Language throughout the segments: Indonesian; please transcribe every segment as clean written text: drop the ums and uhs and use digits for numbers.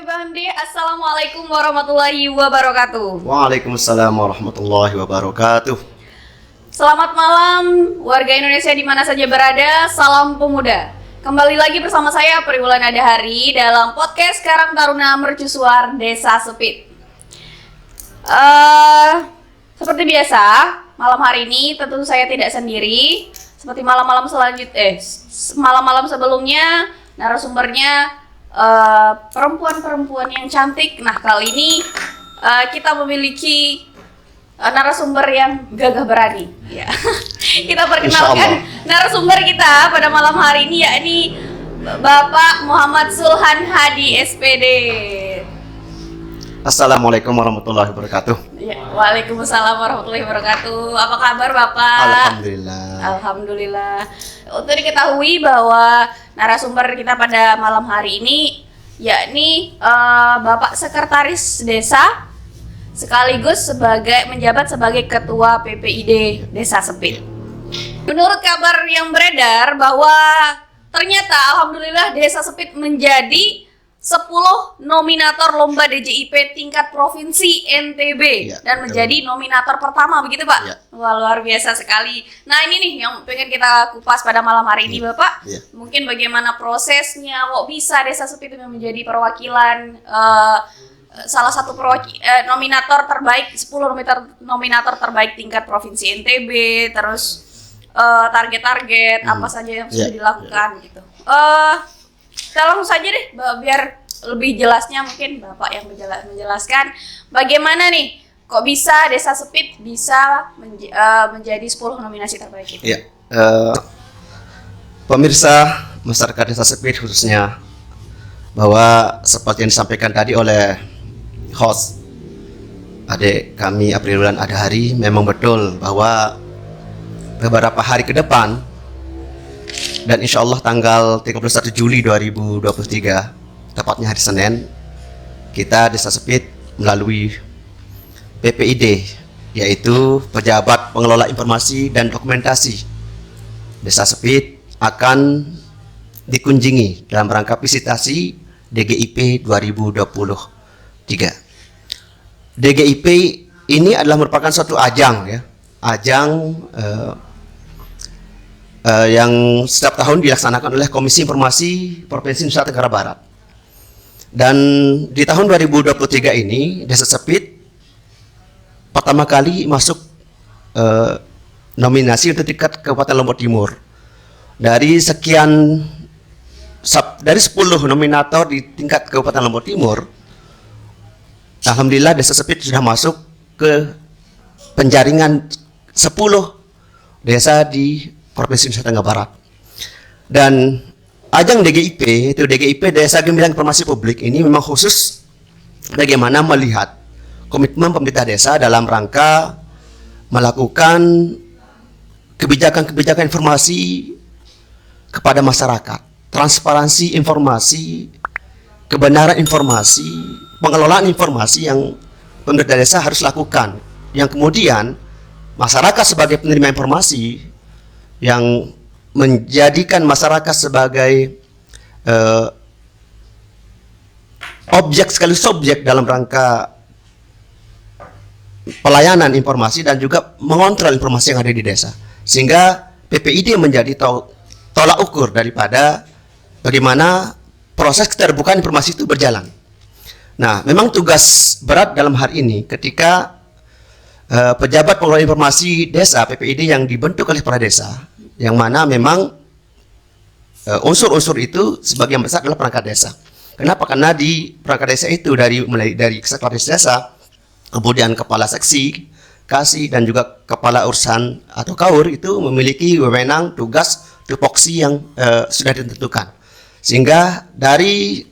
Bang D, Assalamualaikum warahmatullahi wabarakatuh. Waalaikumsalam warahmatullahi wabarakatuh. Selamat malam warga Indonesia di mana saja berada, salam pemuda. Kembali lagi bersama saya Priwulan Adahari dalam podcast Karang Taruna Mercusuar Desa Sepit. Seperti biasa, malam hari ini tentu saya tidak sendiri. Seperti malam-malam malam-malam sebelumnya, narasumbernya perempuan-perempuan yang cantik. Nah, kali ini kita memiliki narasumber yang gagah berani. Ya. Kita perkenalkan narasumber kita pada malam hari ini, yakni Bapak Muhammad Sulhan Hadi SPD. Assalamualaikum warahmatullahi wabarakatuh. Ya, Waalaikumsalam warahmatullahi wabarakatuh. Apa kabar Bapak? Alhamdulillah. Alhamdulillah. Untuk diketahui bahwa narasumber kita pada malam hari ini yakni Bapak Sekretaris Desa sekaligus menjabat sebagai Ketua PPID Desa Sepit. Menurut kabar yang beredar bahwa ternyata alhamdulillah Desa Sepit menjadi 10 nominator lomba DJIP tingkat provinsi NTB ya, dan menjadi nominator pertama, begitu Pak? Ya. Wah, luar biasa sekali. Nah, ini nih yang pengen kita kupas pada malam hari ini Bapak. Ya. Mungkin bagaimana prosesnya, kok bisa Desa Sepit menjadi perwakilan salah satu nominator terbaik, 10 nominator terbaik tingkat provinsi NTB, terus target-target apa saja yang sudah dilakukan gitu. Kita langsung saja deh, biar lebih jelasnya mungkin Bapak yang menjelaskan bagaimana nih kok bisa Desa Sepit bisa menjadi 10 nominasi terbaik itu. Ya, pemirsa masyarakat Desa Sepit khususnya, bahwa seperti yang disampaikan tadi oleh host adik kami Priwulan Adahari, memang betul bahwa beberapa hari ke depan dan insya Allah tanggal 31 Juli 2023, tepatnya hari Senin, kita Desa Sepit melalui PPID, yaitu Pejabat Pengelola Informasi dan Dokumentasi Desa Sepit, akan dikunjungi dalam rangka visitasi DGIP 2023. DGIP ini adalah merupakan suatu ajang, ya, yang setiap tahun dilaksanakan oleh Komisi Informasi Provinsi Nusa Tenggara Barat. Dan di tahun 2023 ini Desa Sepit pertama kali masuk nominasi untuk tingkat Kabupaten Lombok Timur. Dari 10 nominator di tingkat Kabupaten Lombok Timur, alhamdulillah Desa Sepit sudah masuk ke penjaringan 10 desa di Provinsi Nusa Tenggara Barat. Dan ajang DGIP, itu DGIP Desa Gemilang Informasi Publik, ini memang khusus bagaimana melihat komitmen pemerintah desa dalam rangka melakukan kebijakan-kebijakan informasi kepada masyarakat, transparansi informasi, kebenaran informasi, pengelolaan informasi yang pemerintah desa harus lakukan, yang kemudian masyarakat sebagai penerima informasi, yang menjadikan masyarakat sebagai objek sekaligus subjek dalam rangka pelayanan informasi dan juga mengontrol informasi yang ada di desa, sehingga PPID menjadi tolak ukur daripada bagaimana proses keterbukaan informasi itu berjalan. Nah, memang tugas berat dalam hal ini ketika pejabat pengelola informasi desa PPID yang dibentuk oleh kepala desa, yang mana memang unsur-unsur itu sebagian besar adalah perangkat desa. Kenapa? Karena di perangkat desa itu mulai dari sekretaris desa, kemudian kepala seksi, kasih, dan juga kepala urusan atau kaur itu memiliki wewenang, tugas, tupoksi yang sudah ditentukan. Sehingga dari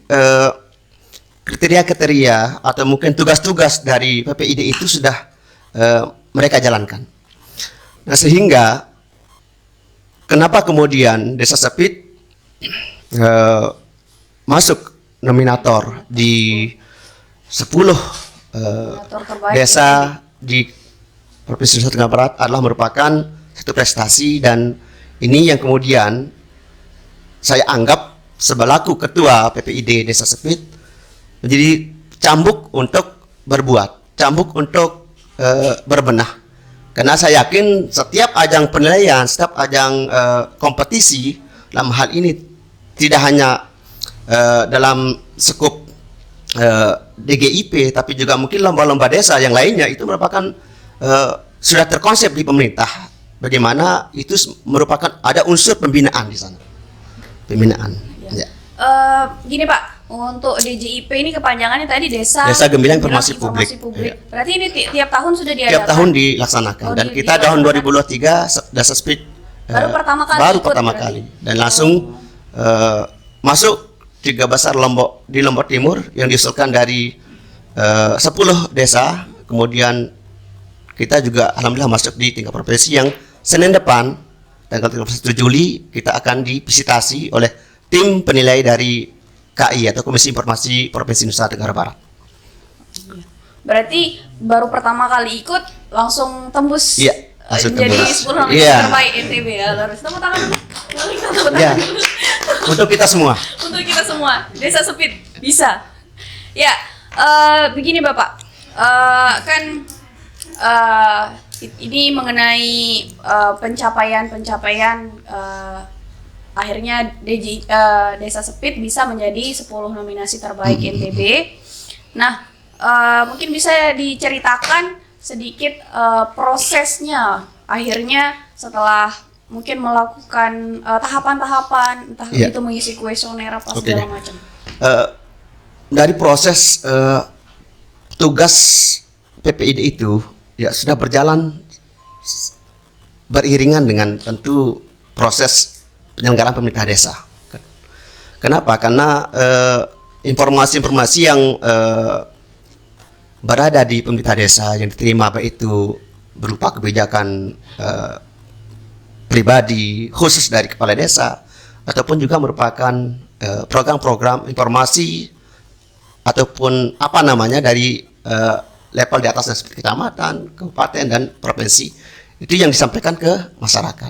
kriteria-kriteria atau mungkin tugas-tugas dari PPID itu sudah mereka jalankan. Nah, sehingga kenapa kemudian Desa Sepit masuk nominator di 10 desa di Provinsi Nusa Tenggara Barat adalah merupakan satu prestasi, dan ini yang kemudian saya anggap sebelaku Ketua PPID Desa Sepit menjadi cambuk untuk berbuat, cambuk untuk berbenah. Karena saya yakin setiap ajang penilaian, setiap ajang kompetisi dalam hal ini tidak hanya dalam skup DGIP, tapi juga mungkin lomba-lomba desa yang lainnya itu merupakan sudah terkonsep di pemerintah. Bagaimana itu merupakan ada unsur pembinaan di sana, pembinaan. Ya. Gini Pak, untuk DGIP ini kepanjangannya tadi Desa Gemilang Informasi Publik. Ya. Berarti ini tiap tahun sudah diadakan? Tiap tahun dilaksanakan. Dan kita tahun 2023 Desa Speed baru pertama kali. Baru pertama kali. Dan langsung masuk 3 besar di Lombok Timur yang diusulkan dari 10 desa. Kemudian kita juga alhamdulillah masuk di tingkat provinsi yang Senin depan tanggal 31 Juli kita akan divisitasi oleh tim penilai dari KI atau Komisi Informasi Provinsi Nusa Tenggara Barat. Berarti baru pertama kali ikut langsung tembus. Iya, langsung jadi tembus. 10 nominasi terbaik NTB ya. Harus tepuk tangan dulu. Ya. Untuk kita semua. Untuk kita semua. Desa Speed bisa. Ya, begini Bapak. Kan ini mengenai pencapaian akhirnya Desa Speed bisa menjadi 10 nominasi terbaik NTB. Nah, mungkin bisa diceritakan sedikit prosesnya akhirnya setelah mungkin melakukan tahapan-tahapan, entah itu mengisi kuesioner apa segala macam. Dari proses tugas PPID itu ya sudah berjalan beriringan dengan tentu proses penyelenggaraan pemerintah desa. Kenapa? Karena informasi-informasi yang berada di pemerintah desa yang diterima baik itu berupa kebijakan pribadi khusus dari kepala desa ataupun juga merupakan program-program informasi ataupun apa namanya dari level di atasnya seperti kecamatan, kabupaten dan provinsi itu yang disampaikan ke masyarakat.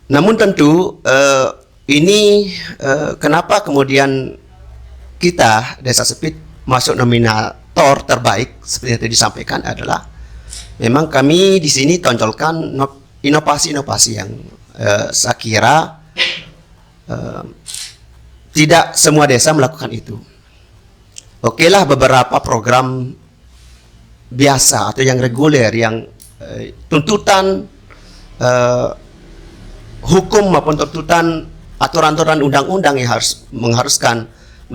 Namun tentu ini kenapa kemudian kita Desa Speed masuk nominator terbaik seperti yang tadi disampaikan adalah memang kami di sini tonjolkan inovasi-inovasi yang saya kira tidak semua desa melakukan itu. Okelah beberapa program biasa atau yang reguler yang tuntutan hukum maupun tuntutan aturan-aturan undang-undang yang mengharuskan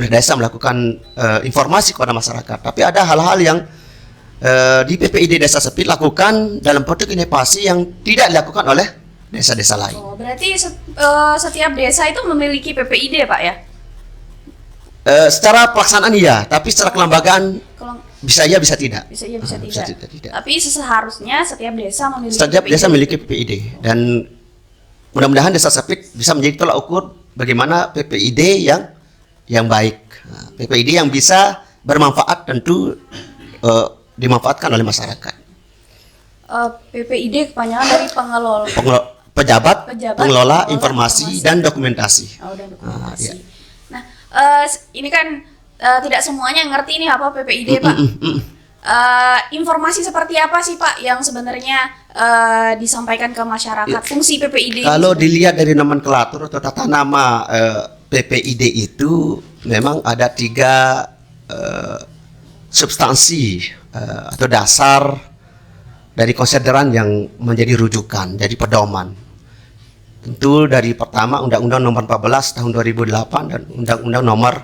desa melakukan informasi kepada masyarakat. Tapi ada hal-hal yang di PPID Desa Speed lakukan dalam bentuk inovasi yang tidak dilakukan oleh desa-desa lain. Oh, berarti setiap desa itu memiliki PPID, Pak ya? Secara pelaksanaan iya, tapi secara kelembagaan bisa iya bisa tidak. Bisa iya bisa tidak. Tidak. Tapi seharusnya setiap desa memiliki setiap PPID. desa memiliki PPID dan mudah-mudahan Desa Speed bisa menjadi tolak ukur bagaimana PPID yang baik. Nah, PPID yang bisa bermanfaat tentu dimanfaatkan oleh masyarakat. PPID kepanjangan dari pejabat pengelola informasi dan dokumentasi. Oh, dan Iya. dokumentasi. Nah, ini kan tidak semuanya ngerti ini apa PPID, Pak. Informasi seperti apa sih, Pak, yang sebenarnya disampaikan ke masyarakat? Fungsi PPID. Kalau dilihat dari nomenklatur atau tata nama PPID itu memang ada 3 substansi atau dasar dari konsideran yang menjadi rujukan, jadi pedoman. Tentu dari pertama Undang-Undang Nomor 14 Tahun 2008 dan Undang-Undang Nomor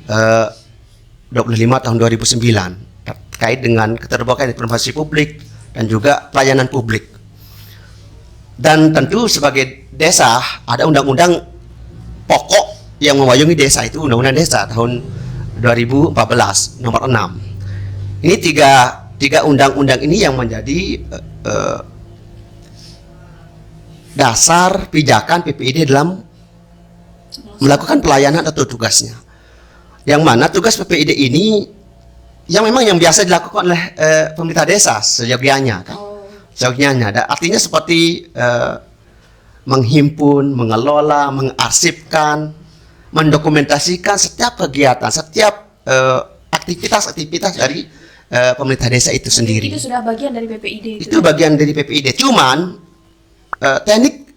25 Tahun 2009 terkait dengan keterbukaan informasi publik dan juga pelayanan publik. Dan tentu sebagai desa ada undang-undang pokok yang memayungi desa, itu Undang-Undang Desa tahun 2014 Nomor 6. Ini tiga undang-undang ini yang menjadi dasar pijakan PPID dalam melakukan pelayanan atau tugasnya. Yang mana tugas PPID ini yang memang yang biasa dilakukan oleh pemerintah desa seyogianya kan. Seyogianya. Artinya seperti menghimpun, mengelola, mengarsipkan, mendokumentasikan setiap kegiatan, setiap aktivitas-aktivitas dari pemerintah desa itu sendiri. Itu sudah bagian dari PPID. Itu bagian dari PPID. Cuman teknik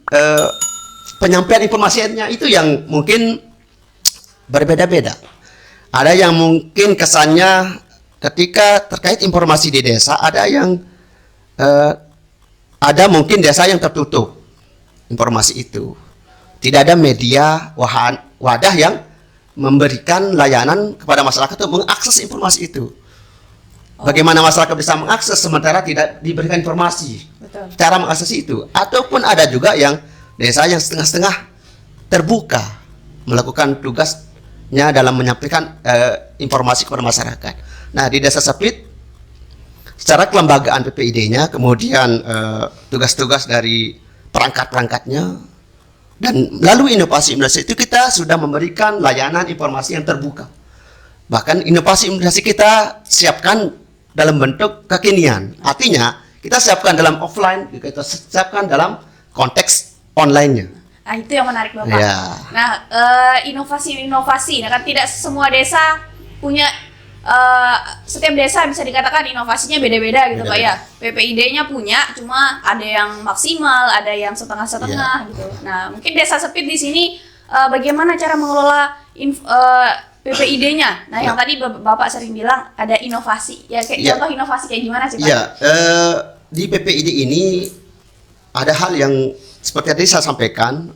penyampaian informasinya itu yang mungkin berbeda-beda. Ada yang mungkin kesannya ketika terkait informasi di desa, ada mungkin desa yang tertutup informasi itu. Tidak ada media wadah yang memberikan layanan kepada masyarakat untuk mengakses informasi itu. Bagaimana masyarakat bisa mengakses sementara tidak diberikan informasi? Betul. Cara mengakses itu. Ataupun ada juga yang desa yang setengah-setengah terbuka melakukan tugasnya dalam menyampaikan informasi kepada masyarakat. Nah, di Desa Sepit secara kelembagaan PPID-nya, kemudian tugas-tugas dari perangkat-perangkatnya, dan lalu inovasi-inovasi itu kita sudah memberikan layanan informasi yang terbuka. Bahkan inovasi-inovasi kita siapkan dalam bentuk kekinian. Artinya kita siapkan dalam offline, kita siapkan dalam konteks online-nya. Nah, itu yang menarik Bapak. Ya. Nah, inovasi-inovasi. Nah, kan tidak semua desa punya, setiap desa bisa dikatakan inovasinya beda-beda gitu Pak ya. PPID-nya punya, cuma ada yang maksimal, ada yang setengah-setengah gitu. Nah, mungkin Desa Sepit di sini bagaimana cara mengelola PPID-nya. Nah, yang tadi Bapak sering bilang ada inovasi. Ya, kayak contoh inovasi kayak gimana sih Pak? Ya, di PPID ini ada hal yang seperti tadi saya sampaikan,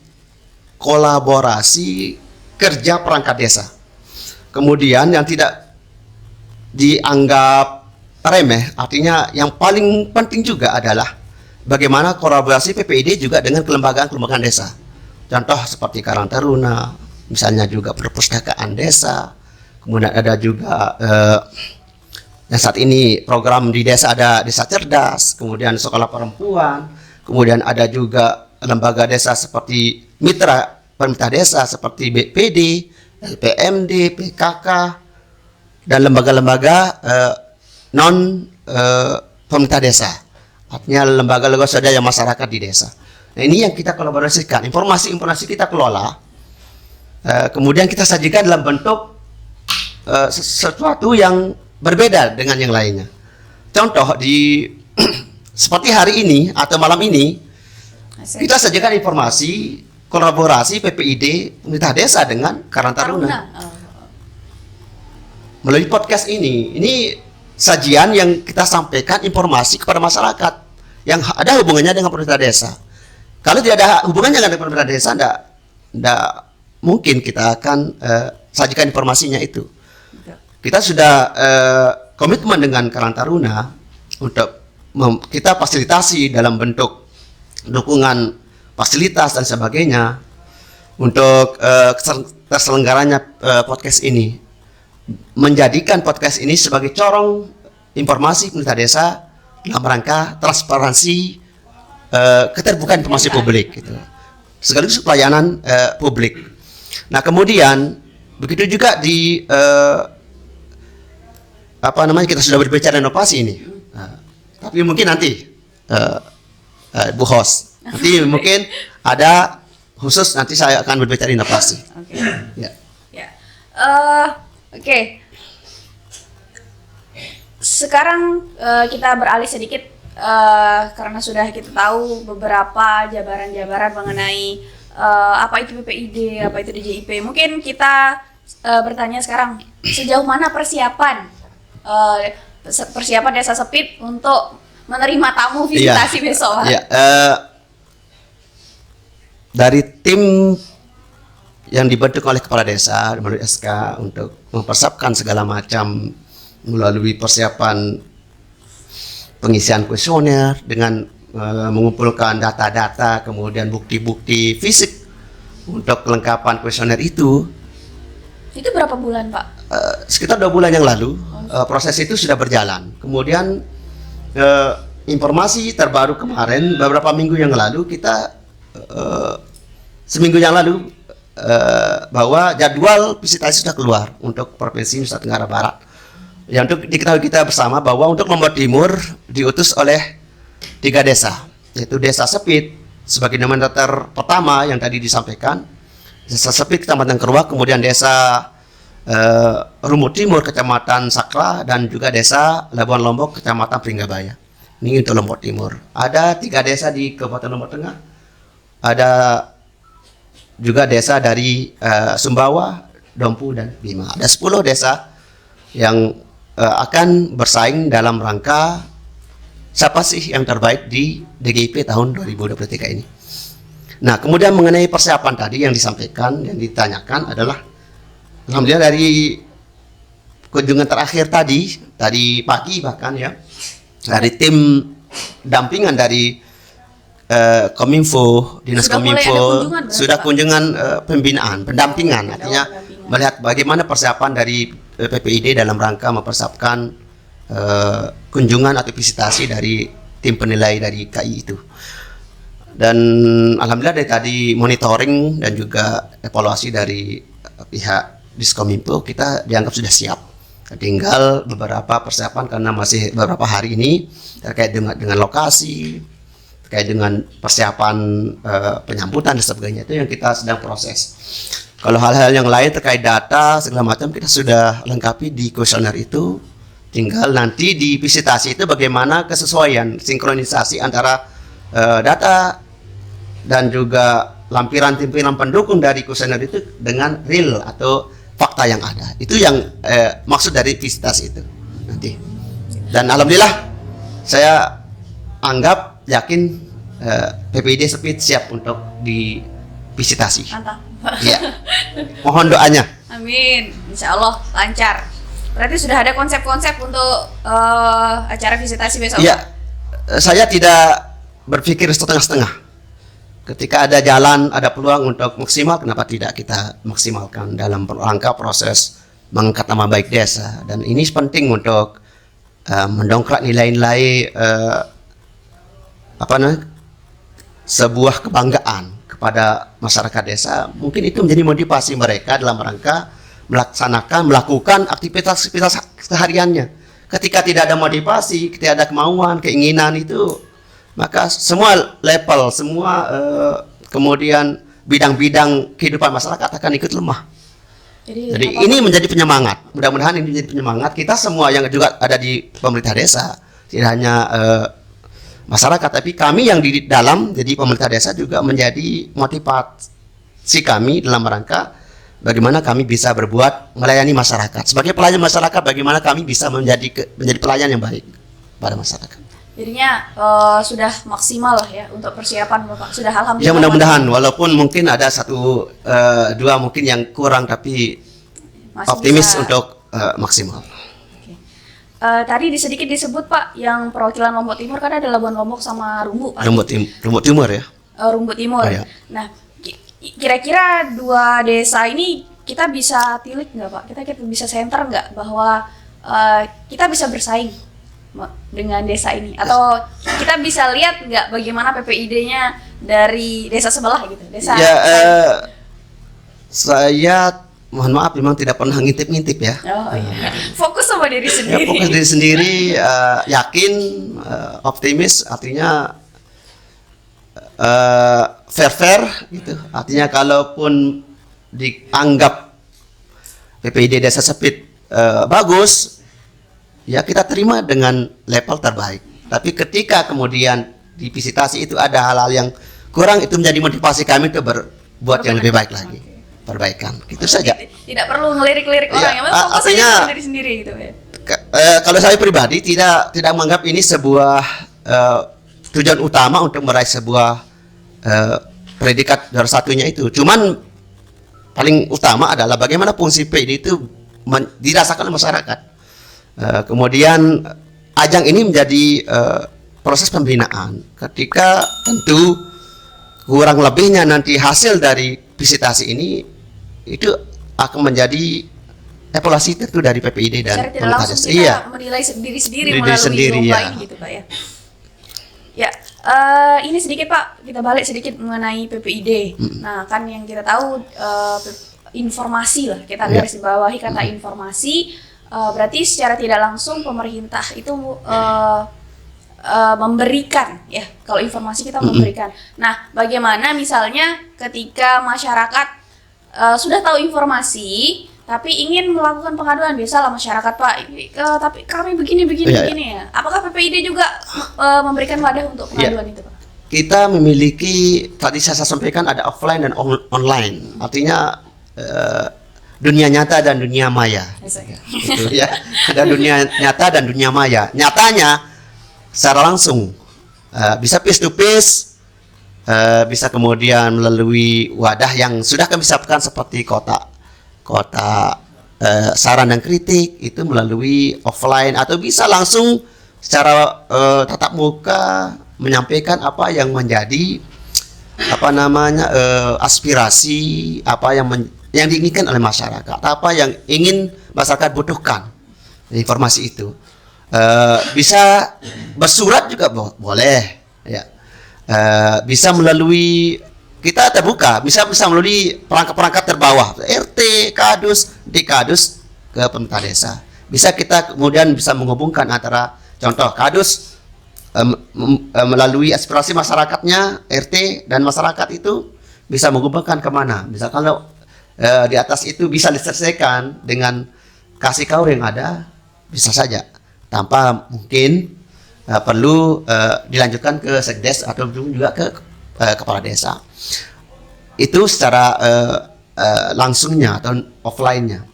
kolaborasi kerja perangkat desa. Kemudian yang tidak dianggap remeh, artinya yang paling penting juga adalah bagaimana kolaborasi PPID juga dengan kelembagaan-kelembagaan desa. Contoh seperti Karang Taruna, misalnya juga perpustakaan desa, kemudian ada juga yang saat ini program di desa ada Desa Cerdas, kemudian sekolah perempuan, kemudian ada juga lembaga desa seperti mitra pemerintah desa seperti BPD, LPMD, PKK, dan lembaga-lembaga non pemerintah desa, artinya lembaga-lembaga swadaya masyarakat di desa. Nah, ini yang kita kolaborasikan, informasi kita kelola, kemudian kita sajikan dalam bentuk sesuatu yang berbeda dengan yang lainnya. Contoh di seperti hari ini atau malam ini kita sajikan informasi kolaborasi PPID pemerintah desa dengan Karang Taruna. Melalui podcast ini sajian yang kita sampaikan informasi kepada masyarakat yang ada hubungannya dengan pemerintah desa. Kalau tidak ada hubungannya dengan pemerintah desa, tidak mungkin kita akan sajikan informasinya itu. Kita sudah komitmen dengan Karang Taruna untuk kita fasilitasi dalam bentuk dukungan fasilitas dan sebagainya untuk terselenggaranya podcast ini, menjadikan podcast ini sebagai corong informasi pemerintah desa dalam rangka transparansi keterbukaan informasi publik gitu. Sekaligus pelayanan publik. Nah, kemudian begitu juga di kita sudah berbicara inovasi ini. Tapi mungkin nanti Bu Host nanti mungkin ada khusus, nanti saya akan berbicara inovasi. Oke. Ya. Ya. Oke. Sekarang kita beralih sedikit karena sudah kita tahu beberapa jabaran-jabaran mengenai apa itu PPID, apa itu DJIP. Mungkin kita bertanya sekarang, sejauh mana persiapan Desa Sepit untuk menerima tamu visitasi besok? Ya, dari tim yang dibentuk oleh kepala desa melalui SK untuk mempersiapkan segala macam melalui persiapan pengisian kuesioner dengan mengumpulkan data-data, kemudian bukti-bukti fisik untuk kelengkapan kuesioner itu. Itu berapa bulan Pak? Sekitar 2 bulan yang lalu proses itu sudah berjalan. Kemudian informasi terbaru kemarin beberapa minggu yang lalu kita seminggu yang lalu bahwa jadwal visitasi sudah keluar untuk Provinsi Nusa Tenggara Barat. Yang untuk diketahui kita bersama bahwa untuk Lombok Timur diutus oleh 3 desa, yaitu Desa Sepit sebagai nomenklatur pertama yang tadi disampaikan, Desa Sepit Kecamatan Keruak, kemudian Desa Rumput Timur, Kecamatan Sakra, dan juga Desa Labuan Lombok, Kecamatan Pringgabaya. Ini untuk Lombok Timur. Ada 3 desa di Kabupaten Lombok Tengah. Ada juga desa dari Sumbawa, Dompu, dan Bima. Ada 10 desa yang akan bersaing dalam rangka siapa sih yang terbaik di DGIP tahun 2023 ini. Nah, kemudian mengenai persiapan tadi yang disampaikan, yang ditanyakan adalah alhamdulillah dari kunjungan terakhir tadi pagi bahkan ya, dari tim dampingan dari Kominfo, Dinas Sudah mulai Kominfo ada kunjungan, sudah Pak? kunjungan pendampingan, artinya pendampingan. melihat bagaimana persiapan dari PPID dalam rangka mempersiapkan kunjungan atau visitasi dari tim penilai dari KI itu. Dan alhamdulillah dari tadi monitoring dan juga evaluasi dari pihak Diskominfo kita dianggap sudah siap. Tinggal beberapa persiapan karena masih beberapa hari ini terkait dengan lokasi, terkait dengan persiapan penyambutan dan sebagainya, itu yang kita sedang proses. Kalau hal-hal yang lain terkait data segala macam kita sudah lengkapi di kuesioner itu. Tinggal nanti di visitasi itu bagaimana kesesuaian sinkronisasi antara data dan juga lampiran-lampiran pendukung dari kuesioner itu dengan real atau fakta yang ada. Itu yang maksud dari visitasi itu nanti. Dan alhamdulillah saya anggap yakin PPID Sepit siap untuk divisitasi. Mantap. Iya. Mohon doanya. Amin, insya Allah lancar. Berarti sudah ada konsep-konsep untuk acara visitasi besok? Iya. Saya tidak berpikir setengah-setengah. Ketika ada jalan, ada peluang untuk maksimal, kenapa tidak kita maksimalkan dalam rangka proses mengangkat nama baik desa. Dan ini penting untuk mendongkrak nilai-nilai sebuah kebanggaan kepada masyarakat desa. Mungkin itu menjadi motivasi mereka dalam rangka melakukan aktivitas sehariannya. Ketika tidak ada motivasi, tidak ada kemauan, keinginan itu, maka semua level, semua kemudian bidang-bidang kehidupan masyarakat akan ikut lemah. Jadi ini menjadi penyemangat. Mudah-mudahan ini menjadi penyemangat kita semua yang juga ada di pemerintah desa, tidak hanya masyarakat, tapi kami yang di dalam jadi pemerintah desa juga menjadi motivasi kami dalam rangka bagaimana kami bisa berbuat melayani masyarakat. Sebagai pelayan masyarakat, bagaimana kami bisa menjadi pelayan yang baik pada masyarakat. Jadinya sudah maksimal lah ya untuk persiapan Bapak. Sudah alhamdulillah. Ya mudah-mudahan, walaupun mungkin ada 1-2 mungkin yang kurang, tapi masih optimis bisa. untuk maksimal. Tadi sedikit disebut Pak, yang perwakilan Lombok Timur kan ada Labuan Lombok sama Rumbu. Pak. Lombok Timur ya. Rumbu Timur. Oh, ya. Nah, kira-kira 2 desa ini kita bisa tilik nggak Pak? Kita bisa center nggak bahwa kita bisa bersaing dengan desa ini? Atau kita bisa lihat nggak bagaimana PPID-nya dari desa sebelah gitu? Desa Ya, saya mohon maaf memang tidak pernah ngintip-ngintip ya. Oh iya. Fokus sama diri Ya, sendiri. fokus diri sendiri, yakin, optimis, artinya fair gitu. Artinya kalaupun dianggap PPID Desa Sepit bagus, ya kita terima dengan level terbaik. Tapi ketika kemudian di visitasi itu ada hal-hal yang kurang, itu menjadi motivasi kami untuk berbuat yang lebih baik lagi, perbaikan. Itu saja. Tidak perlu ngelirik-lirik Ya, orang, yang fokus artinya, aja sama diri sendiri gitu ya. Kalau saya pribadi tidak menganggap ini sebuah tujuan utama untuk meraih sebuah predikat juara satunya itu. Cuman paling utama adalah bagaimana fungsi PID itu dirasakan oleh masyarakat. Kemudian ajang ini menjadi proses pembinaan. Ketika tentu kurang lebihnya nanti hasil dari visitasi ini itu akan menjadi evaluasi tentu dari PPID dan Secara tidak langsung desa. kita Iya. menilai diri sendiri Diri melalui sendiri, lomba ya. ini gitu Pak ya. Ya, ini sedikit Pak, kita balik sedikit mengenai PPID. Nah, kan yang kita tahu informasi lah, kita Ya. garis bawahi kata informasi, berarti secara tidak langsung pemerintah itu memberikan ya, kalau informasi kita memberikan. Nah, bagaimana misalnya ketika masyarakat sudah tahu informasi tapi ingin melakukan pengaduan, biasalah masyarakat Pak, tapi kami begini ya. Apakah PPID juga memberikan wadah untuk pengaduan itu Pak? Kita memiliki, tadi saya sampaikan ada offline dan online, artinya dunia nyata dan dunia maya. Gitu, ya. Ada dunia nyata dan dunia maya. Nyatanya secara langsung bisa face to face, bisa kemudian melalui wadah yang sudah kami siapkan seperti kotak saran dan kritik, itu melalui offline, atau bisa langsung secara tatap muka menyampaikan apa yang menjadi aspirasi, apa yang diinginkan oleh masyarakat, apa yang ingin masyarakat butuhkan, informasi itu. Bisa bersurat juga boleh, ya. Bisa melalui, kita terbuka, bisa melalui perangkat-perangkat terbawah, RT, Kadus, Dekadus ke pemerintah desa. Bisa kita kemudian bisa menghubungkan antara, contoh Kadus melalui aspirasi masyarakatnya, RT dan masyarakat itu bisa menghubungkan kemana. Misalkan kalau di atas itu bisa diselesaikan dengan kasih kaur yang ada, bisa saja, tanpa mungkin perlu dilanjutkan ke sekdes atau juga ke kepala desa. Itu secara langsungnya atau offline-nya.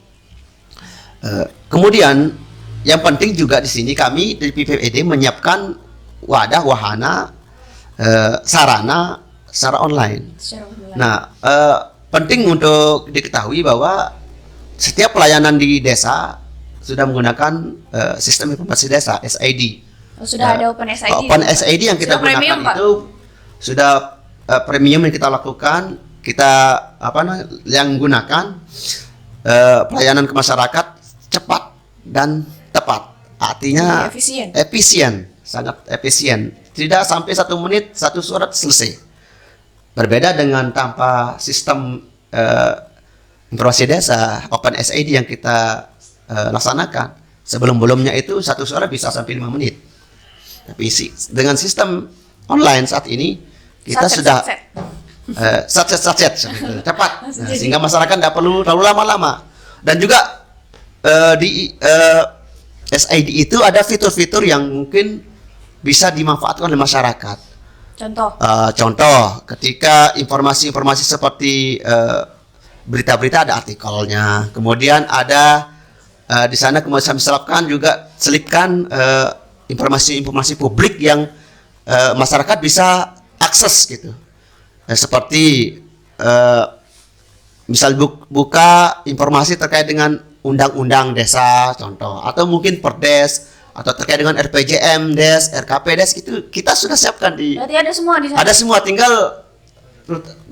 Kemudian yang penting juga di sini kami dari PPID menyiapkan wadah wahana sarana secara online. Nah, penting untuk diketahui bahwa setiap pelayanan di desa sudah menggunakan sistem informasi desa (SID). Sudah ada Open SID. Open SID yang kita gunakan premium, itu sudah premium yang kita lakukan. Kita yang menggunakan pelayanan ke masyarakat cepat dan tepat. Artinya efisien, sangat efisien. Tidak sampai 1 menit 1 surat selesai. Berbeda dengan tanpa sistem informasi desa Open SID yang kita laksanakan. Sebelum-belumnya itu 1 surat bisa sampai 5 menit. Tapi dengan sistem online saat ini kita sudah satset cepat, sehingga masyarakat tidak perlu terlalu lama-lama. Dan juga di SID itu ada fitur-fitur yang mungkin bisa dimanfaatkan oleh masyarakat. Contoh, ketika informasi-informasi seperti berita-berita ada artikelnya, kemudian ada di sana kemudian selipkan informasi-informasi publik yang masyarakat bisa akses gitu. Seperti misal buka informasi terkait dengan undang-undang desa contoh, atau mungkin Perdes, atau terkait dengan RPJM Des, RKP Des, itu kita sudah siapkan di. Berarti ada semua di sana. Ada semua, tinggal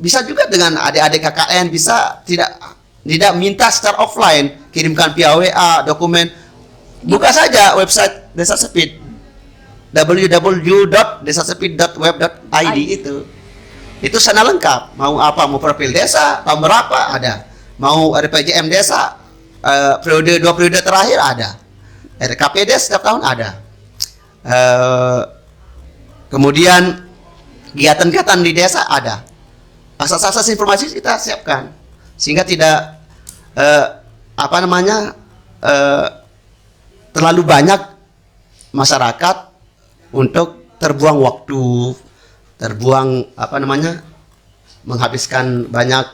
bisa juga dengan adik-adik KKN, bisa tidak minta secara offline, kirimkan via WA dokumen. Buka saja website Desa Sepid, www.desasepid.web.id itu sana lengkap. Mau apa, mau profil desa, tahun berapa ada, mau RPJM desa periode 2 periode terakhir ada, RKP des setiap tahun ada. Kemudian kegiatan-kegiatan di desa ada. Asas-asas informasi kita siapkan sehingga tidak terlalu banyak masyarakat untuk terbuang waktu, menghabiskan banyak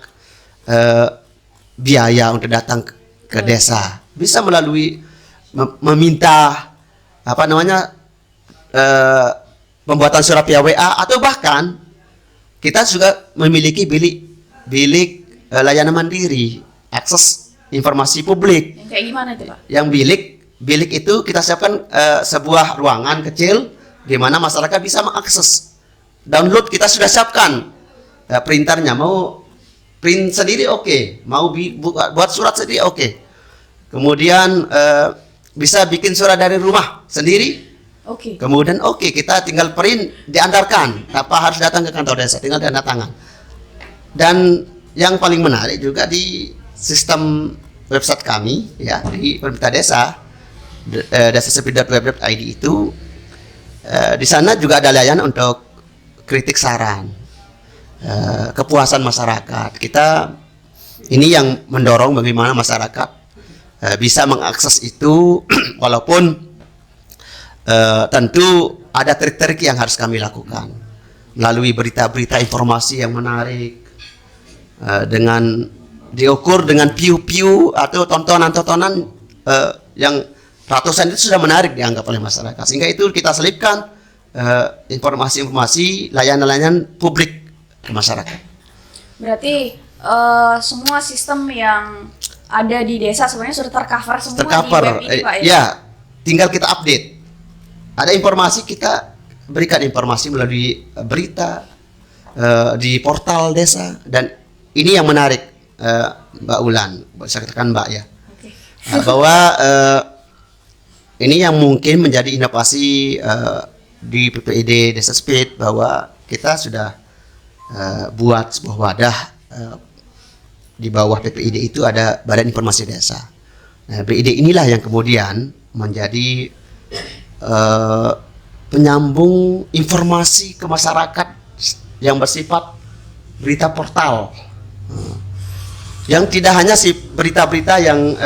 biaya untuk datang ke desa. Bisa melalui meminta pembuatan surat via WA, atau bahkan kita juga memiliki bilik layanan mandiri, akses informasi publik. Yang kayak gimana itu Pak? Yang bilik itu kita siapkan sebuah ruangan kecil di mana masyarakat bisa mengakses. Download kita sudah siapkan printernya, mau print sendiri oke, mau buat surat sendiri oke. Kemudian bisa bikin surat dari rumah sendiri. Kemudian kita tinggal print, diantarkan, tanpa harus datang ke kantor desa, tinggal tanda tangan. Dan yang paling menarik juga di sistem website kami, ya, di pemerintah desa, desasepid.web.id itu, di sana juga ada layanan untuk kritik saran, kepuasan masyarakat. Kita ini yang mendorong bagaimana masyarakat bisa mengakses itu walaupun tentu ada trik-trik yang harus kami lakukan melalui berita-berita informasi yang menarik, dengan diukur dengan view-view atau tontonan-tontonan yang ratusan itu sudah menarik dianggap oleh masyarakat, sehingga itu kita selipkan informasi-informasi layanan-layanan publik ke masyarakat. Berarti semua sistem yang ada di desa sebenarnya sudah tercover semua Tercover, di web ini, Pak, ya, tinggal kita update. Ada informasi kita berikan informasi melalui berita di portal desa, dan ini yang menarik, Mbak Ulan, saya katakan Mbak ya, Oke. bahwa ini yang mungkin menjadi inovasi di PPID Desa Speed, bahwa kita sudah buat sebuah wadah. Di bawah PPID itu ada Badan Informasi Desa. Nah, BID inilah yang kemudian menjadi penyambung informasi ke masyarakat yang bersifat berita portal. Yang tidak hanya berita-berita yang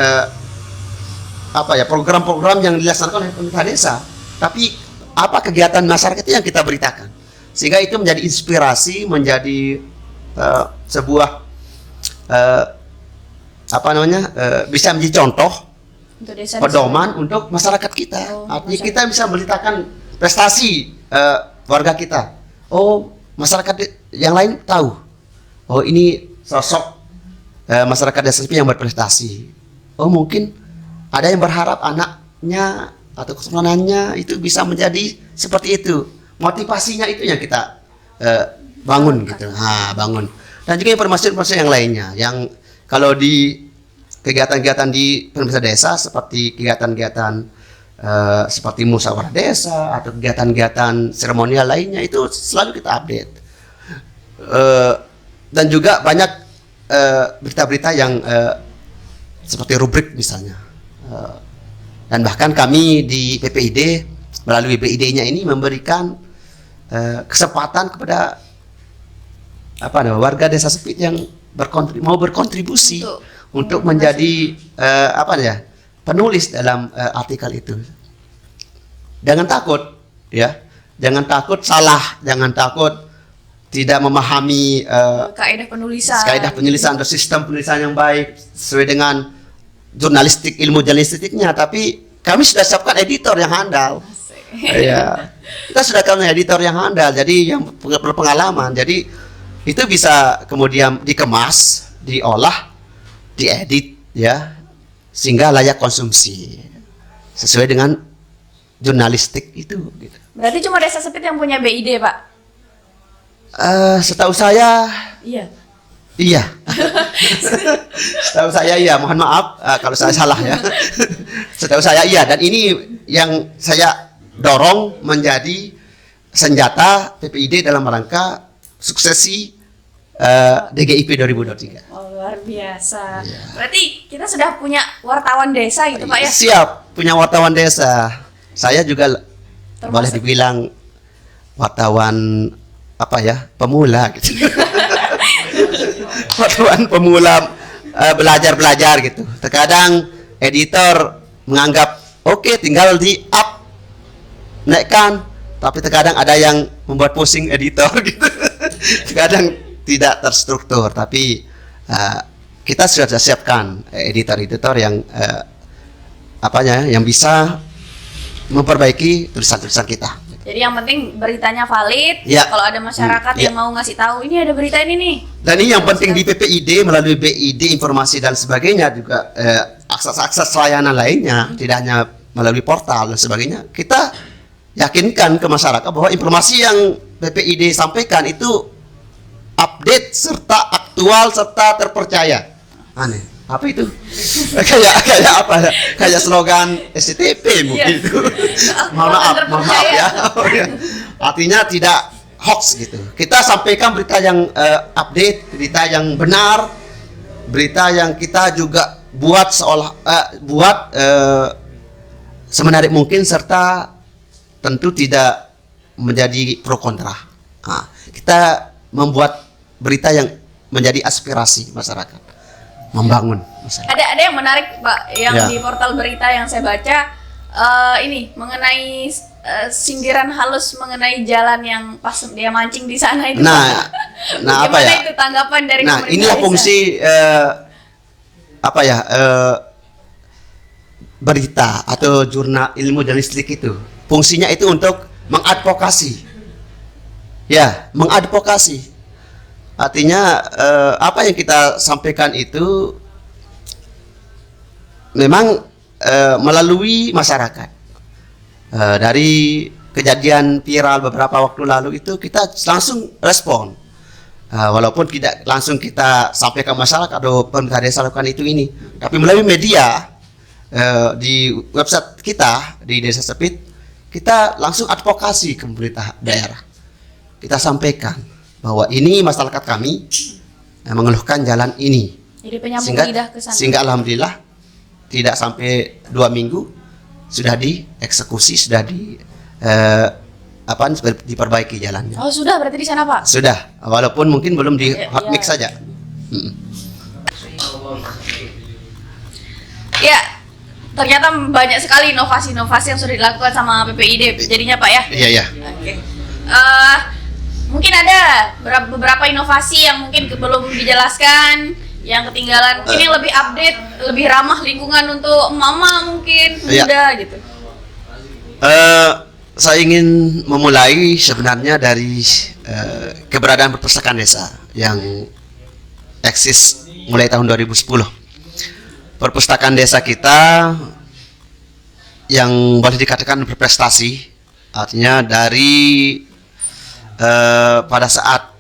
program-program yang dilaksanakan oleh pemerintah desa, tapi apa kegiatan masyarakat itu yang kita beritakan. Sehingga itu menjadi inspirasi, menjadi sebuah bisa menjadi contoh Untuk desa pedoman untuk masyarakat kita. Artinya kita bisa memberitakan prestasi warga kita. Oh, masyarakat yang lain tahu. Oh, ini sosok masyarakat desa yang berprestasi. Oh, mungkin ada yang berharap anaknya atau keturunannya itu bisa menjadi seperti itu. Motivasinya itu yang kita bangun gitu. Bangun. Dan juga informasi-informasi yang lainnya, yang kalau di kegiatan-kegiatan di pemerintah desa seperti kegiatan-kegiatan seperti musyawarah desa atau kegiatan-kegiatan seremonial lainnya, itu selalu kita update. Dan juga banyak berita-berita yang seperti rubrik misalnya. Dan bahkan kami di PPID melalui BID-nya ini memberikan kesempatan kepada warga desa Sepit yang mau berkontribusi untuk menjadi penulis dalam artikel itu. Jangan takut, ya, jangan takut salah, jangan takut tidak memahami kaidah penulisan atau sistem penulisan yang baik sesuai dengan ilmu jurnalistiknya, tapi kami sudah siapkan editor yang handal. Ya, kita sudah punya editor yang handal, jadi yang berpengalaman, jadi itu bisa kemudian dikemas, diolah, diedit, ya, sehingga layak konsumsi sesuai dengan jurnalistik itu. Gitu. Berarti cuma Desa Sepit yang punya BID, Pak? Setahu saya, iya. Setahu saya iya. Mohon maaf kalau saya salah ya. Setahu saya iya, dan ini yang saya dorong menjadi senjata PPID dalam rangka suksesi DGIP 2023. Oh, luar biasa. Ya. Berarti kita sudah punya wartawan desa gitu, Pak ya? Siap, punya wartawan desa. Saya juga boleh dibilang wartawan pemula gitu. Wartawan pemula, belajar gitu. Terkadang editor menganggap oke, tinggal di up, naikkan, tapi terkadang ada yang membuat pusing editor gitu. Terkadang tidak terstruktur, tapi kita sudah siapkan editor-editor yang yang bisa memperbaiki tulisan-tulisan kita. Jadi yang penting beritanya valid. Ya. Kalau ada masyarakat yang mau ngasih tahu ini ada berita ini nih. Dan ini yang penting di PPID melalui BID informasi dan sebagainya, juga akses layanan lainnya, tidak hanya melalui portal dan sebagainya. Kita yakinkan ke masyarakat bahwa informasi yang PPID sampaikan itu update serta aktual serta terpercaya. Aneh. Apa itu? Kayak slogan SCTP mungkin itu. Mohon maaf ya. Artinya tidak hoax gitu. Kita sampaikan berita yang update, berita yang benar, berita yang kita juga buat semenarik mungkin, serta tentu tidak menjadi pro kontra. Kita membuat berita yang menjadi aspirasi masyarakat, membangun masyarakat. Ada yang menarik Pak yang Ya. di portal berita yang saya baca ini mengenai sindiran halus mengenai jalan yang pas dia mancing di sana itu. Nah, Pak. nah apa Gimana ya? itu tanggapan dari Nah, pemerintah inilah desa? fungsi berita atau jurnal ilmu jurnalistik itu. Fungsinya itu untuk mengadvokasi. Ya, mengadvokasi. Artinya apa yang kita sampaikan itu memang melalui masyarakat. Dari kejadian viral beberapa waktu lalu itu kita langsung respon. Walaupun tidak langsung kita sampaikan masyarakat atau pemerintah desa lakukan itu ini, tapi melalui media di website kita di Desa Sepit, kita langsung advokasi ke pemerintah daerah. Kita sampaikan bahwa ini masyarakat kami mengeluhkan jalan ini. Jadi penyambung lidah ke sana. Sehingga alhamdulillah tidak sampai 2 minggu sudah dieksekusi, sudah diperbaiki jalannya. Oh sudah berarti di sana Pak? Sudah, walaupun mungkin belum di Ya, hotmix ya. saja. Ya, ternyata banyak sekali inovasi-inovasi yang sudah dilakukan sama PPID jadinya Pak ya. Iya, iya. Oke. Mungkin ada beberapa inovasi yang mungkin belum dijelaskan, yang ketinggalan. Ini yang lebih update, lebih ramah lingkungan untuk mama mungkin Iya. muda gitu. Saya ingin memulai sebenarnya dari keberadaan perpustakaan desa yang eksis mulai tahun 2010. Perpustakaan desa kita yang boleh dikatakan berprestasi, artinya dari pada saat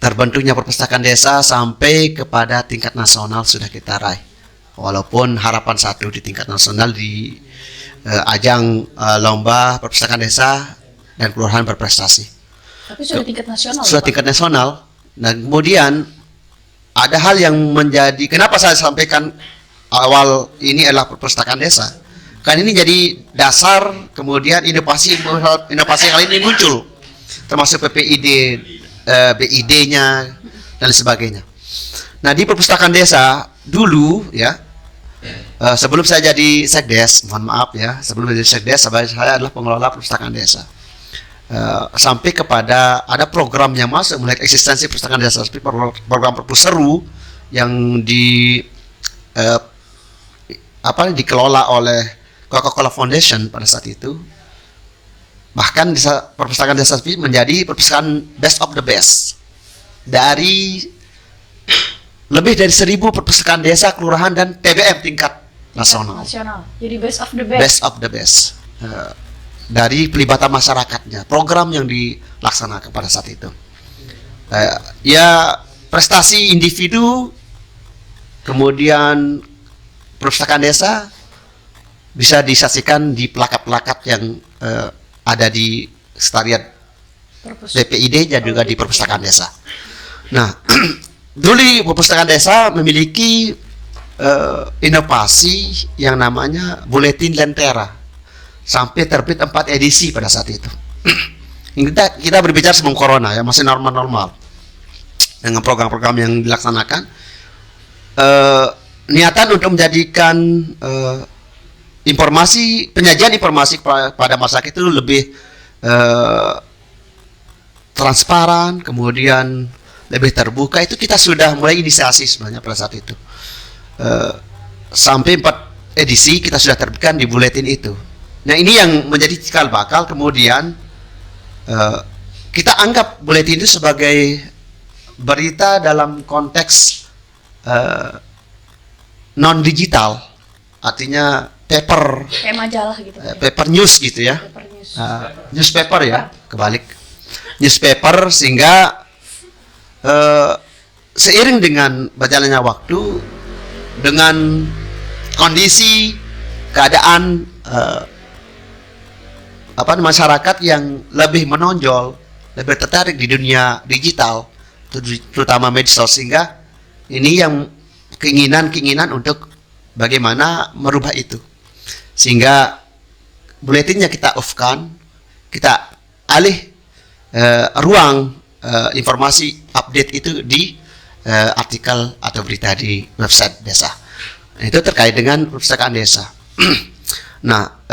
terbentuknya perpustakaan desa sampai kepada tingkat nasional sudah kita raih. Walaupun harapan 1 di tingkat nasional di ajang lomba perpustakaan desa dan kelurahan berprestasi. Tapi sudah tingkat nasional. Sudah Pak. tingkat nasional. Dan kemudian ada hal yang menjadi, kenapa saya sampaikan awal ini adalah perpustakaan desa. Kan ini jadi dasar, kemudian inovasi kali ini muncul, termasuk PPID, BID-nya dan sebagainya. Nah, di perpustakaan desa dulu ya, sebelum saya jadi sekdes, mohon maaf ya, sebelum jadi sekdes saya adalah pengelola perpustakaan desa. Sampai kepada ada program yang masuk mulai eksistensi perpustakaan desa, seperti program Perpuseru yang dikelola oleh Coca-Cola Foundation pada saat itu. Bahkan perpustakaan desa menjadi perpustakaan best of the best dari lebih dari 1.000 perpustakaan desa, kelurahan dan TBM tingkat nasional. Jadi best of the best. Best of the best. Dari pelibatan masyarakatnya, program yang dilaksanakan pada saat itu. Ya prestasi individu, kemudian perpustakaan desa bisa disaksikan di plakat-plakat yang ada di sekretariat PPID dan juga di perpustakaan desa. Nah, dulu perpustakaan desa memiliki inovasi yang namanya buletin lentera, sampai terbit 4 edisi pada saat itu. Kita berbicara sebelum corona ya, masih normal-normal dengan program-program yang dilaksanakan. Niatan untuk menjadikan penyajian informasi pada masyarakat itu lebih transparan, kemudian lebih terbuka, itu kita sudah mulai inisiasi sebenarnya pada saat itu. Sampai 4 edisi kita sudah terbitkan di buletin itu. Nah, ini yang menjadi cikal bakal kemudian kita anggap buletin itu sebagai berita dalam konteks non digital, artinya paper, kayak majalah gitu. paper news gitu ya, Paper news. newspaper ya, kebalik newspaper, sehingga seiring dengan berjalannya waktu, dengan kondisi keadaan masyarakat yang lebih menonjol, lebih tertarik di dunia digital, terutama medsos, sehingga ini yang keinginan untuk bagaimana merubah itu, sehingga buletinnya kita off-kan, kita alih ruang informasi update itu di artikel atau berita di website desa. Itu terkait dengan perpustakaan desa. Nah,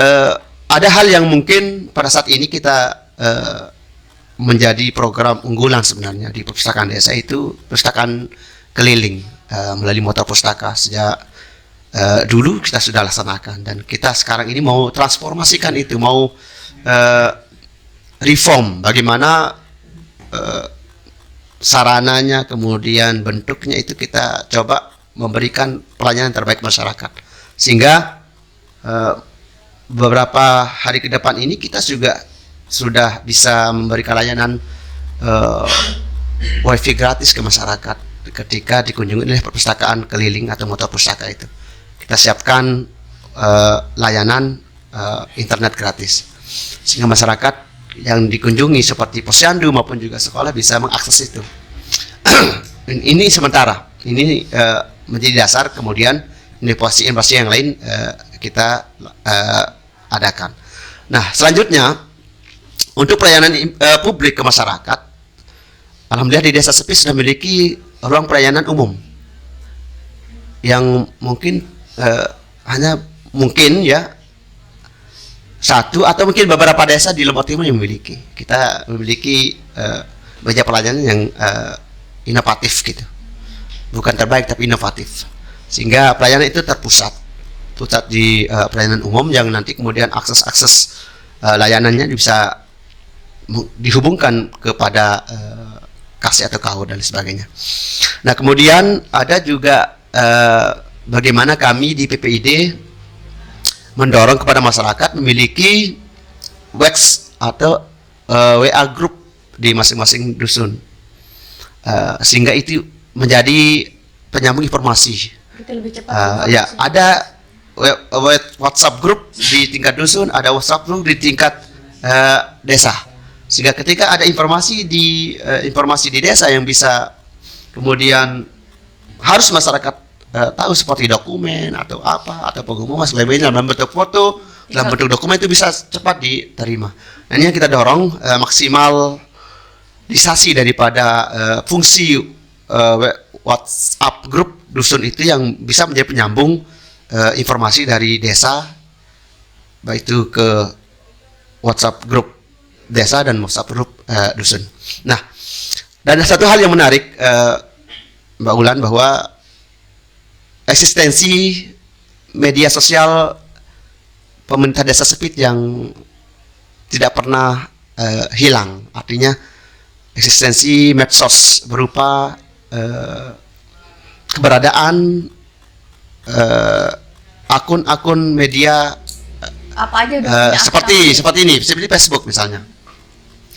ada hal yang mungkin pada saat ini kita menjadi program unggulan sebenarnya di perpustakaan desa, itu perpustakaan keliling melalui motor pustaka. Sejak dulu kita sudah laksanakan, dan kita sekarang ini mau transformasikan itu, mau reform bagaimana sarananya, kemudian bentuknya, itu kita coba memberikan pelayanan terbaik masyarakat, sehingga beberapa hari ke depan ini kita juga sudah bisa memberikan layanan wifi gratis ke masyarakat ketika dikunjungi oleh perpustakaan keliling atau motor pustaka itu. Kita siapkan layanan internet gratis, sehingga masyarakat yang dikunjungi seperti posyandu maupun juga sekolah bisa mengakses itu. Ini sementara, ini menjadi dasar, kemudian inovasi-inovasi yang lain kita adakan. Nah, selanjutnya untuk pelayanan publik ke masyarakat, alhamdulillah di Desa Sepi sudah memiliki ruang pelayanan umum yang mungkin hanya mungkin ya satu atau mungkin beberapa desa di Lombok Timur yang memiliki. Kita memiliki meja pelayanan yang inovatif gitu, bukan terbaik tapi inovatif, sehingga pelayanan itu terpusat di pelayanan umum, yang nanti kemudian akses layanannya bisa dihubungkan kepada kasih atau KAU dan sebagainya. Nah, kemudian ada juga bagaimana kami di PPID mendorong kepada masyarakat memiliki WEX atau WA group di masing-masing dusun, sehingga itu menjadi penyambung informasi. Lebih cepat. Ya, ada WhatsApp group di tingkat dusun, ada WhatsApp group di tingkat desa, sehingga ketika ada informasi di desa yang bisa kemudian harus masyarakat tahu, seperti dokumen atau apa, atau pengumuman sebagainya dalam bentuk foto, dalam bentuk dokumen, itu bisa cepat diterima. Dan ini yang kita dorong maksimalisasi daripada fungsi WhatsApp grup dusun itu, yang bisa menjadi penyambung informasi dari desa, baik itu ke WhatsApp grup desa dan WhatsApp grup dusun. Nah, dan satu hal yang menarik Mbak Ulan, bahwa eksistensi media sosial pemerintah Desa Sepit yang tidak pernah hilang. Artinya eksistensi medsos berupa keberadaan akun-akun media apa aja udah seperti Facebook misalnya.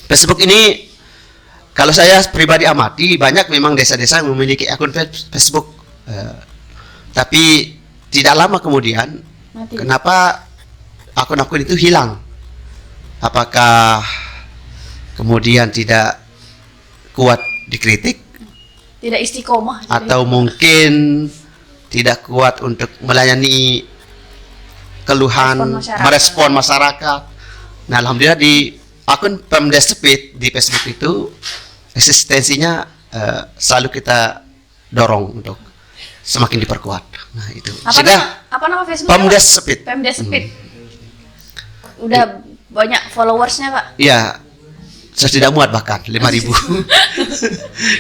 Facebook ini, kalau saya pribadi amati, banyak memang desa-desa yang memiliki akun Facebook. Tapi tidak lama kemudian, kenapa akun-akun itu hilang? Apakah kemudian tidak kuat dikritik? Tidak istiqomah? Atau mungkin tidak kuat untuk melayani keluhan, merespon masyarakat? Nah, alhamdulillah di akun Pemda Sepit di Facebook itu eksistensinya selalu kita dorong untuk semakin diperkuat. Nah, itu. Apa nama Facebook? Pemda Sepit. Pemda Sepit. Udah banyak followersnya, Pak? Iya. Saya tidak muat bahkan 5.000.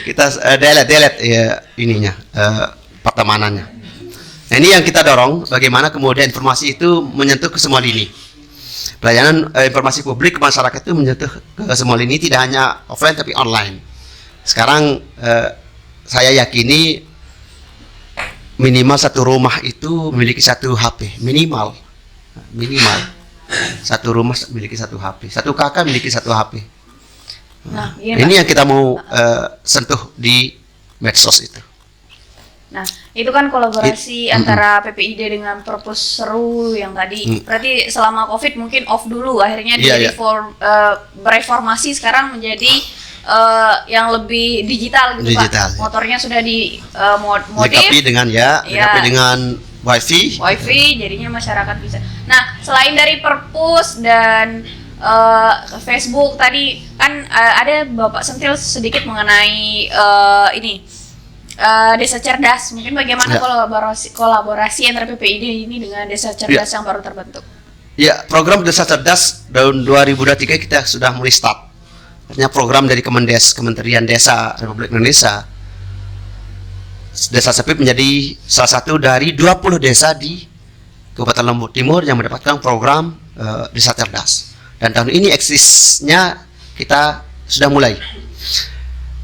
Kita delete ya ininya, pertemanannya. Nah, ini yang kita dorong, bagaimana kemudian informasi itu menyentuh ke semua lini. Pelayanan informasi publik ke masyarakat itu menyentuh ke semua lini, tidak hanya offline tapi online. Sekarang saya yakini minimal satu rumah itu memiliki satu HP, minimal satu rumah memiliki satu HP, satu kakak memiliki satu HP. Nah, ini yang kita mau sentuh di medsos itu. Nah, itu kan kolaborasi antara PPID dengan Perpus Seru yang tadi. Berarti selama COVID mungkin off dulu, akhirnya bereformasi sekarang menjadi yang lebih digital gitu, Pak. Motornya sudah di modif, dilengkapi dengan wifi, jadinya masyarakat bisa. Nah, selain dari Perpus dan Facebook tadi kan ada Bapak sentil sedikit mengenai ini Desa Cerdas. Mungkin bagaimana Ya. kolaborasi antara PPID ini dengan Desa Cerdas yang baru terbentuk? Ya, program Desa Cerdas tahun 2023 kita sudah mulai start. Artinya program dari Kementerian Desa Republik Indonesia. Desa Sepip menjadi salah satu dari 20 desa di Kabupaten Lombok Timur yang mendapatkan program Desa Cerdas. Dan tahun ini eksisnya kita sudah mulai.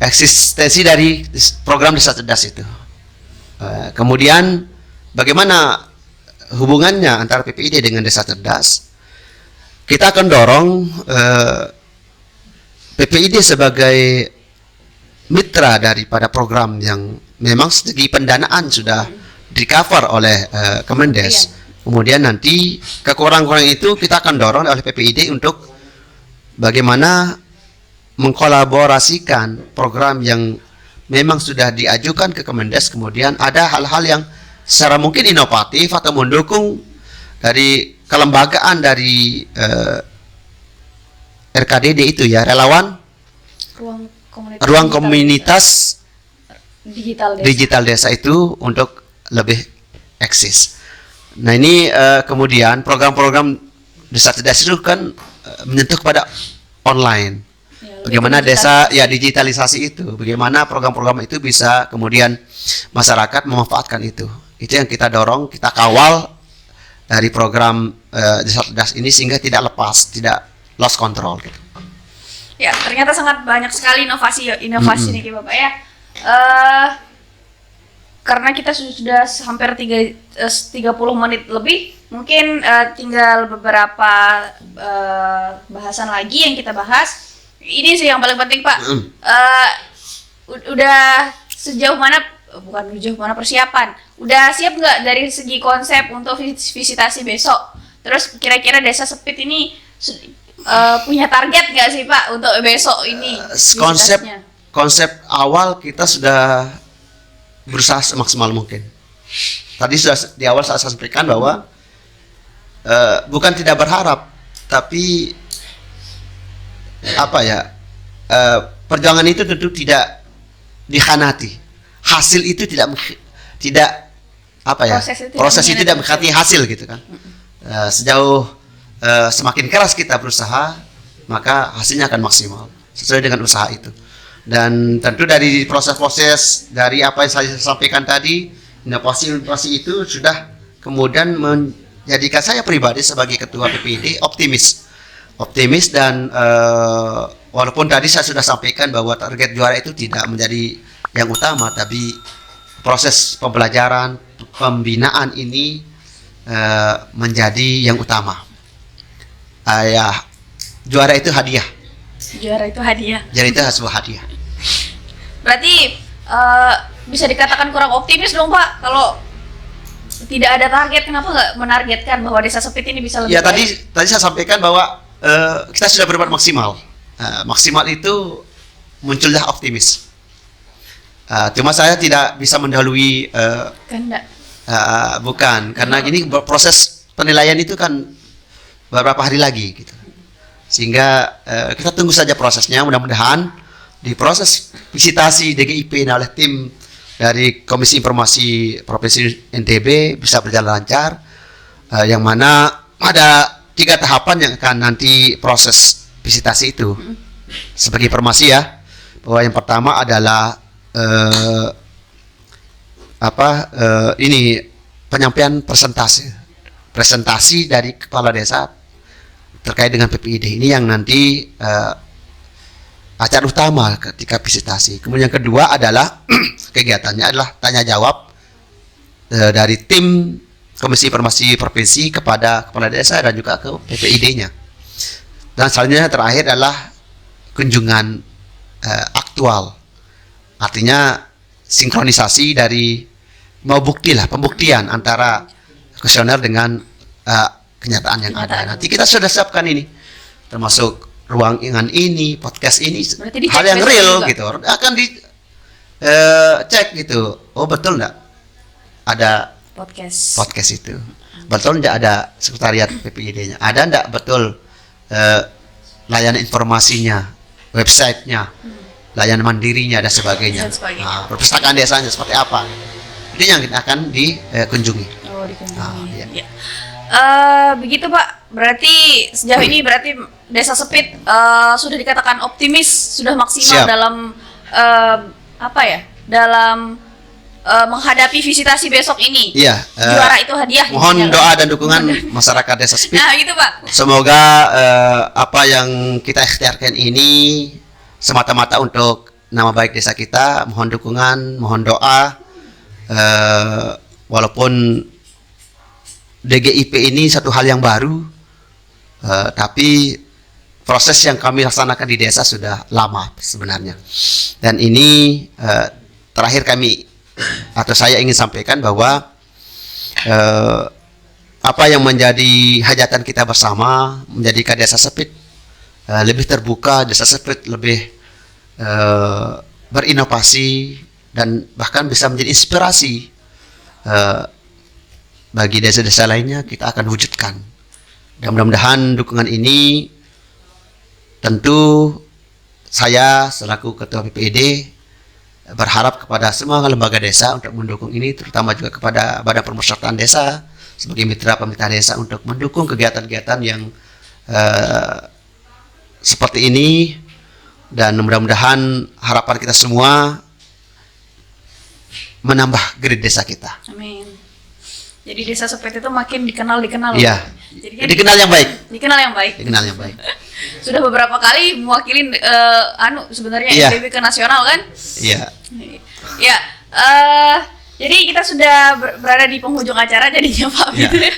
Eksistensi dari program Desa Cerdas itu. Kemudian bagaimana hubungannya antara PPID dengan Desa Cerdas? Kita akan dorong PPID sebagai mitra daripada program yang memang segi pendanaan sudah di-cover oleh Kemendes. Kemudian nanti kekurangan itu kita akan dorong oleh PPID untuk bagaimana mengkolaborasikan program yang memang sudah diajukan ke Kemendes, kemudian ada hal-hal yang secara mungkin inovatif atau mendukung dari kelembagaan dari RKDD itu ya, relawan ruang komunitas digital desa itu untuk lebih eksis. Nah ini kemudian program-program Desa Cerdas itu kan menyentuh kepada online. Bagaimana desa ya digitalisasi itu, bagaimana program-program itu bisa kemudian masyarakat memanfaatkan itu. Itu yang kita dorong, kita kawal dari program Desa Cerdas ini sehingga tidak lepas, tidak lost control. Gitu. Ya, ternyata sangat banyak sekali inovasi nih Bapak ya. Karena kita sudah hampir 30 menit lebih, mungkin tinggal beberapa bahasan lagi yang kita bahas. Ini sih yang paling penting Pak. Udah sejauh mana, bukan sejauh mana persiapan, udah siap nggak dari segi konsep untuk visitasi besok? Terus kira-kira Desa Sepit ini punya target nggak sih Pak untuk besok ini? Konsep awal kita sudah berusaha semaksimal mungkin. Tadi sudah di awal saya sampaikan bahwa bukan tidak berharap, tapi perjuangan itu tentu tidak dikhianati. Hasil itu proses itu tidak mengkhianati hasil gitu kan. Sejauh semakin keras kita berusaha, maka hasilnya akan maksimal sesuai dengan usaha itu. Dan tentu dari proses-proses dari apa yang saya sampaikan tadi, inovasi itu sudah kemudian menjadikan saya pribadi sebagai ketua PPID optimis dan walaupun tadi saya sudah sampaikan bahwa target juara itu tidak menjadi yang utama, tapi proses pembelajaran pembinaan ini menjadi yang utama. Juara itu hadiah. Juara itu sebuah hadiah. Berarti bisa dikatakan kurang optimis dong Pak kalau tidak ada target. Kenapa nggak menargetkan bahwa Desa Sepit ini bisa lebih baik? Tadi saya sampaikan bahwa kita sudah berbuat maksimal. Maksimal itu muncullah optimis. Cuma saya tidak bisa mendahului kehendak. Bukan, karena ini proses penilaian itu kan beberapa hari lagi gitu. Sehingga kita tunggu saja prosesnya, mudah-mudahan di proses visitasi DGIP oleh tim dari Komisi Informasi Provinsi NTB bisa berjalan lancar, yang mana ada 3 tahapan yang akan nanti proses visitasi itu. Sebagai informasi ya, bahwa yang pertama adalah ini penyampaian presentasi dari kepala desa terkait dengan PPID ini yang nanti acara utama ketika visitasi. Kemudian yang kedua adalah kegiatannya adalah tanya jawab dari tim Komisi Informasi Provinsi kepada kepala desa dan juga ke PPID-nya. Dan selanjutnya terakhir adalah kunjungan aktual. Artinya sinkronisasi dari pembuktian antara kuesioner dengan kenyataan yang ada. Nanti kita sudah siapkan ini, termasuk ruangan ini, podcast ini, hal yang real juga. Gitu. Akan dicek gitu. Oh betul enggak ada podcast itu? Betul enggak ada sekretariat PPID-nya? Ada enggak betul layanan informasinya, websitenya? layanan mandirinya dan sebagainya. Dan sebagainya. Nah, perpustakaan desanya seperti apa? Itu yang kita akan dikunjungi. Oh, dikunjungi. Iya. Ya. Begitu Pak. Berarti sejauh ini berarti Desa Sepit sudah dikatakan optimis, sudah maksimal Siap. dalam dalam menghadapi visitasi besok ini. Iya. Juara itu hadiah. Mohon intinya. doa dan dukungan masyarakat Desa Sepit. Nah, gitu Pak. Semoga apa yang kita ikhtiarkan ini semata-mata untuk nama baik desa kita. Mohon dukungan, mohon doa. Walaupun DGIP ini satu hal yang baru, tapi proses yang kami laksanakan di desa sudah lama sebenarnya. Dan ini terakhir kami atau saya ingin sampaikan bahwa apa yang menjadi hajatan kita bersama menjadikan Desa Sepit lebih terbuka, Desa Sepit lebih berinovasi dan bahkan bisa menjadi inspirasi bagi desa-desa lainnya. Kita akan wujudkan. Dan mudah-mudahan dukungan ini tentu saya selaku Ketua PPID berharap kepada semua lembaga desa untuk mendukung ini, terutama juga kepada Badan Pemusyawaratan Desa sebagai mitra pemerintah desa untuk mendukung kegiatan-kegiatan yang seperti ini. Dan mudah-mudahan harapan kita semua menambah grade desa kita. Amin. Jadi Desa Sepit itu makin dikenal. Iya. Jadi kan Dikenal yang baik. Dikenal yang baik. Dikenal yang baik. Sudah beberapa kali mewakili sebenarnya Iya. NTB ke nasional kan? Iya. Ya. Jadi kita sudah berada di penghujung acara jadinya Pak. Iya. Gitu ya.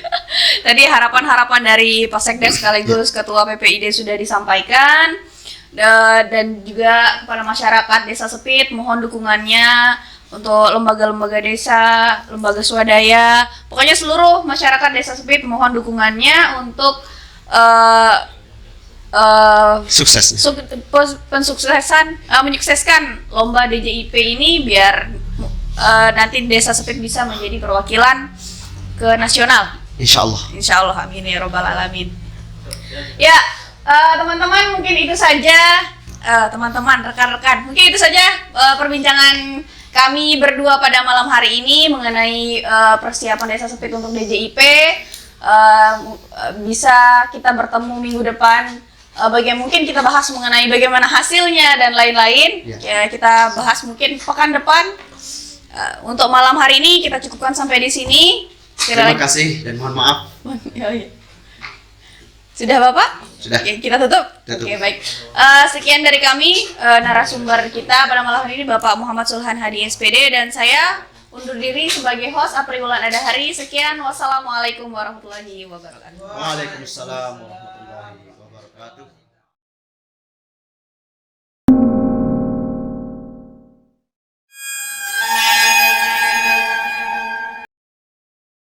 Tadi harapan-harapan dari Pak Sekdes sekaligus Ketua PPID sudah disampaikan. Dan juga kepada masyarakat Desa Sepit mohon dukungannya untuk lembaga-lembaga desa, lembaga swadaya, pokoknya seluruh masyarakat Desa Sepit mohon dukungannya untuk Sukses. menyukseskan lomba DJIP ini biar nanti Desa Sepit bisa menjadi perwakilan ke nasional. Insya Allah. Insya Allah, amin ya robbal alamin. Ya, teman-teman mungkin itu saja, teman-teman, rekan-rekan, mungkin itu saja perbincangan kami berdua pada malam hari ini mengenai persiapan Desa Sepit untuk DJIP. Bisa kita bertemu minggu depan. Mungkin kita bahas mengenai bagaimana hasilnya dan lain-lain. Ya, kita bahas mungkin pekan depan. Untuk malam hari ini kita cukupkan sampai di sini. Terima kasih dan mohon maaf. Sudah Bapak? Sudah. Oke, kita tutup. Oke, baik. Sekian dari kami, narasumber kita pada malam hari ini Bapak Muhammad Sulhan Hadi SPD, dan saya undur diri sebagai host Apri Wulan Adahari. Sekian, wassalamualaikum warahmatullahi wabarakatuh. Waalaikumsalam warahmatullahi wabarakatuh.